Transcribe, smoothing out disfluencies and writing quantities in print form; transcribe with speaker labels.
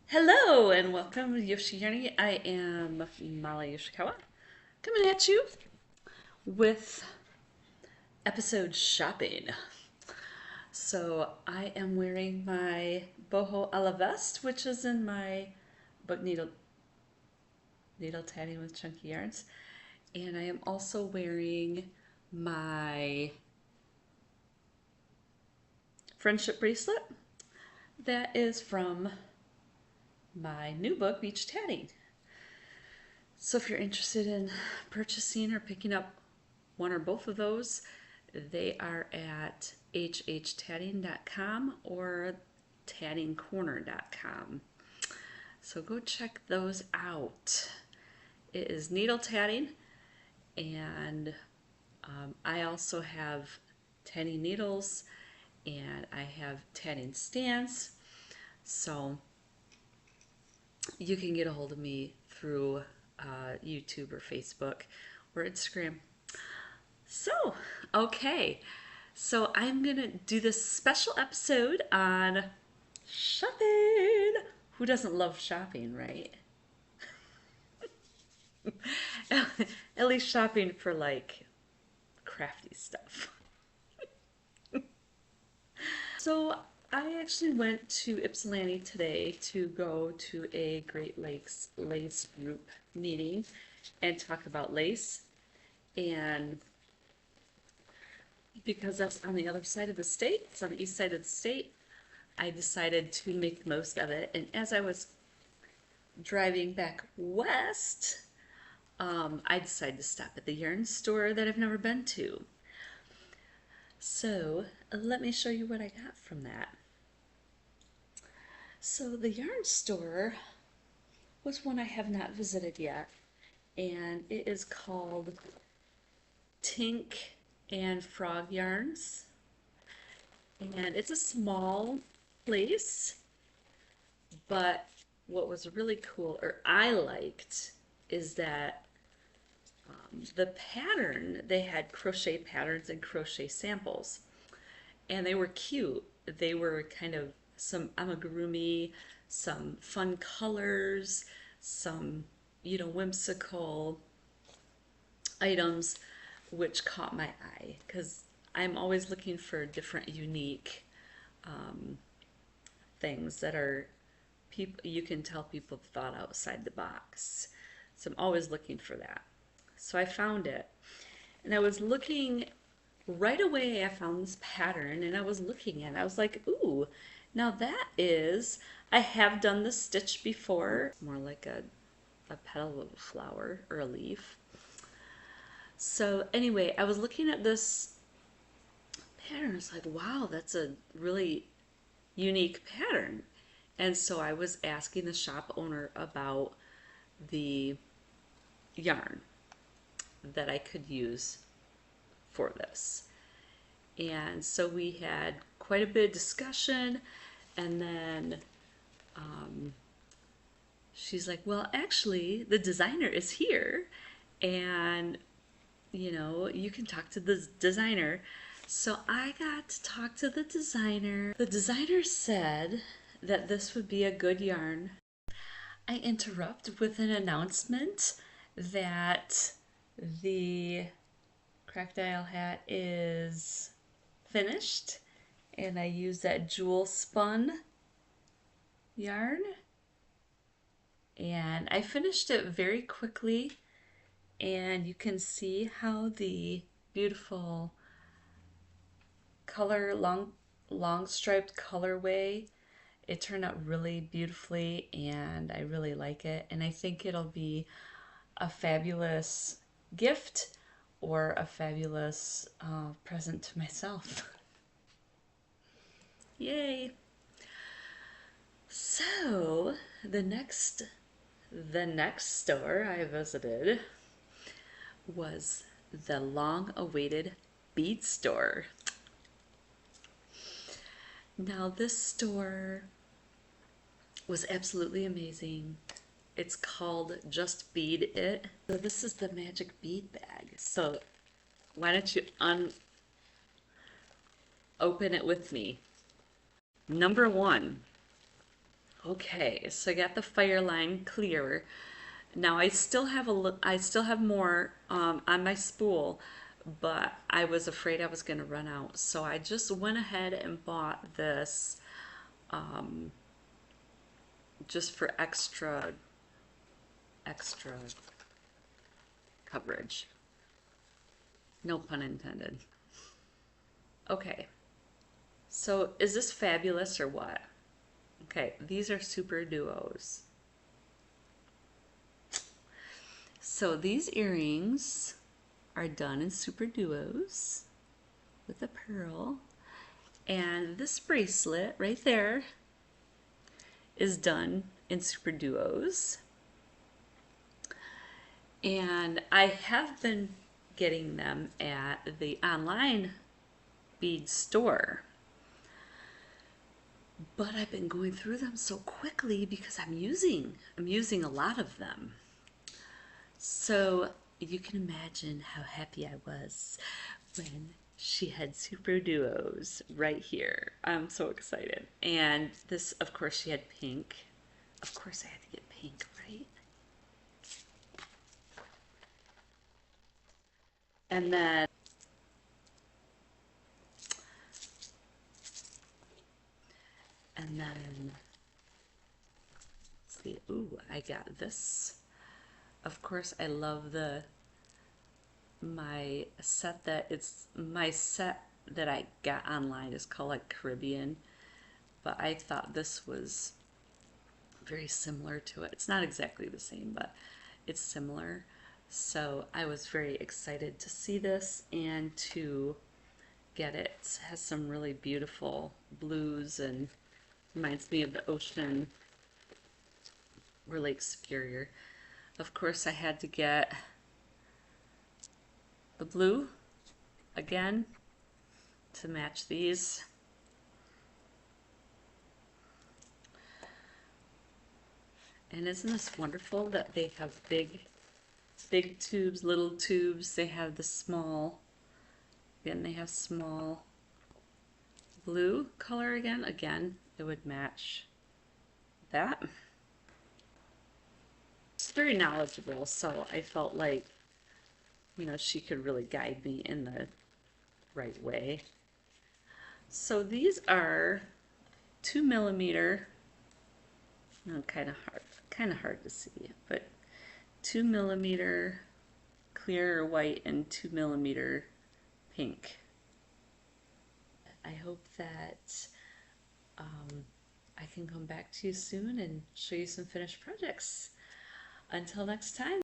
Speaker 1: Hello and welcome to Yoshi Journey. I am Mala Yoshikawa coming at you with episode shopping. So I am wearing my boho ala vest, which is in my book needle tatting with chunky yarns, and I am also wearing my friendship bracelet that is from my new book Beach Tatting. So if you're interested in purchasing or picking up one or both of those, they are at hhtatting.com or tattingcorner.com. So go check those out. It is needle tatting, and I also have tatting needles and I have tatting stands. So you can get a hold of me through YouTube or Facebook or Instagram. So, okay. So I'm going to do this special episode on shopping. Who doesn't love shopping, right? At least shopping for like crafty stuff. So I actually went to Ypsilanti today to go to a Great Lakes lace group meeting and talk about lace. And because that's on the other side of the state, it's on the east side of the state, I decided to make the most of it. And as I was driving back west, I decided to stop at the yarn store that I've never been to. So let me show you what I got from that. So the yarn store was one I have not visited yet, and it is called Tink and Frog Yarns. And it's a small place, but what was really cool, or I liked, is that the pattern, they had crochet patterns and crochet samples, and they were cute. They were kind of some amigurumi, some fun colors, some, whimsical items, which caught my eye because I'm always looking for different, unique things that are people you can tell people thought outside the box. So I'm always looking for that. So I found it, and I was looking right away. I found this pattern, and I was looking at it. I was like, "Ooh, now that is." I have done this stitch before, more like a petal of a flower or a leaf. So anyway, I was looking at this pattern. It's like, wow, that's a really unique pattern. And so I was asking the shop owner about the yarn that I could use for this. And so we had quite a bit of discussion, and then she's like, well, actually, the designer is here, and you can talk to the designer. So I got to talk to the designer. The designer said that this would be a good yarn. I interrupt with an announcement that the crocodile hat is finished, and I use that jewel spun yarn, and I finished it very quickly, and you can see how the beautiful color, long striped colorway, it turned out really beautifully, and I really like it, and I think it'll be a fabulous gift or a fabulous present to myself. Yay! So the next store I visited was the long-awaited bead store. Now this store was absolutely amazing. It's called Just Bead It. So this is the magic bead bag. So why don't you open it with me? Number one. Okay, so I got the fire line clear. Now I still have more on my spool, but I was afraid I was going to run out. So I just went ahead and bought this just for extra coverage. No pun intended. Okay. So is this fabulous or what? Okay, these are super duos. So these earrings are done in super duos with a pearl. And this bracelet right there is done in super duos. And I have been getting them at the online bead store. But I've been going through them so quickly because I'm using a lot of them. So you can imagine how happy I was when she had super duos right here. I'm so excited. And this, of course, she had pink. Of course I had to get pink, right? And then let's see. Ooh, I got this. Of course, I love my set that I got online is called like Caribbean, but I thought this was very similar to it. It's not exactly the same, but it's similar. So I was very excited to see this and to get it. It has some really beautiful blues and reminds me of the ocean or Lake Superior. Of course, I had to get the blue again to match these. And isn't this wonderful that they have big tubes, little tubes. They have the small, again, they have small blue color again. Again, it would match that. It's very knowledgeable, so I felt like, she could really guide me in the right way. So these are 2 millimeter, kind of hard to see, but 2 millimeter clear white and 2 millimeter pink. I hope that I can come back to you soon and show you some finished projects. Until next time.